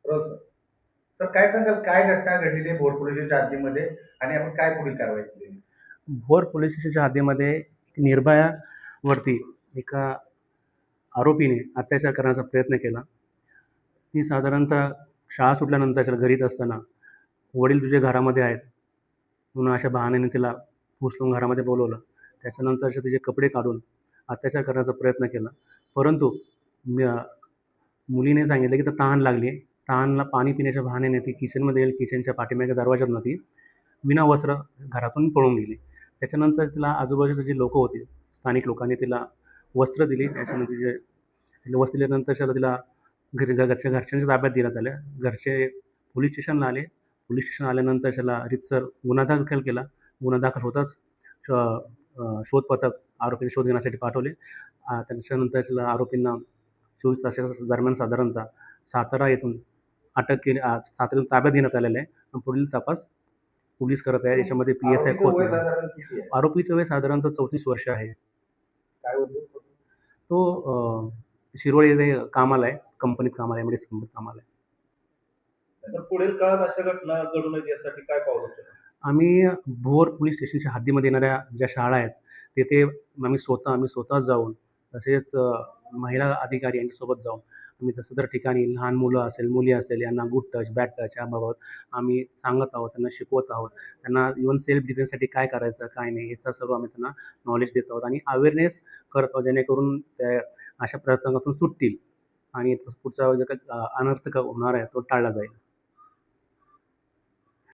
बरोबर sir. Sir काय सांगाल, काय घटना घडलेली आहे भोर पोलीस स्टेशनच्या हद्दीमध्ये आणि आपण काय पुढील कारवाई केली? भोर पोलीस स्टेशनच्या हद्दीमध्ये निर्भयावरती एका आरोपीने अत्याचार करण्याचा प्रयत्न केला. ती साधारणतः शाळा सुटल्यानंतर घरीच असताना वडील तुझे घरामध्ये आहेत म्हणून अशा बहाण्याने तिला उचलून घरामध्ये बोलवलं. त्याच्यानंतर तिचे कपडे काढून अत्याचार करण्याचा प्रयत्न केला. परंतु मुलीने सांगितलं की तर तहान लागली आहे. तहानला पाणी पिण्याच्या बहाण्याने ती किचनमध्ये गेली. किचनच्या पाठीमागे दरवाजातनं ती विनावस्त्र घरातून पळून गेली. त्याच्यानंतर तिला आजूबाजूचे जे लोकं होते, स्थानिक लोकांनी तिला वस्त्र दिली. त्याच्यानंतर तिला वस्त्र दिल्यानंतर तिला घरच्यांच्या ताब्यात देण्यात आलं. घरचे पोलीस स्टेशनला आले. पोलीस स्टेशन आल्यानंतर त्याला रीतसर गुन्हा दाखल केला. गुन्हा दाखल होताच शोध पथक आरोपीचा शोध घेण्यासाठी पाठवले. त्याच्यानंतर त्याला आरोपींना 24 तासाच्या दरम्यान साधारणतः सातारा येथून अटक केली. साताऱ्यातून ताब्यात घेण्यात आलेलं आहे. पुढील तपास पोलीस करत आहे. याच्यामध्ये PSI आरोपीचं खोत वय साधारण किती आहे? आरोपीचं वय साधारणतः 34 वर्ष आहे. काय उद्योग? तो शिरोळ येथे कामाला आहे. कंपनीत कामाला आहे. एमआयडीसी कंपनीत कामाला आहे. तर पुढील काळात अशा घटना घडू नयेत यासाठी काय पावलं उचलणार? आम्ही भोर पोलीस स्टेशनच्या हद्दीमध्ये येणाऱ्या ज्या शाळा आहेत तेथे आम्ही स्वतः जाऊन, तसेच महिला अधिकारी यांच्यासोबत जाऊन आम्ही तसं तर ठिकाणी लहान मुलं असेल, मुली असेल यांना गुड टच, बॅड टच याबाबत आम्ही सांगत आहोत, त्यांना शिकवत आहोत. त्यांना इव्हन सेल्फ डिफेन्ससाठी काय करायचं, काय नाही याचा सर्व आम्ही त्यांना नॉलेज देत आहोत आणि अवेअरनेस करत आहोत, जेणेकरून त्या अशा प्रसंगातून सुटतील आणि पुढचा जो काही अनर्थ होणार आहे तो टाळला जाईल.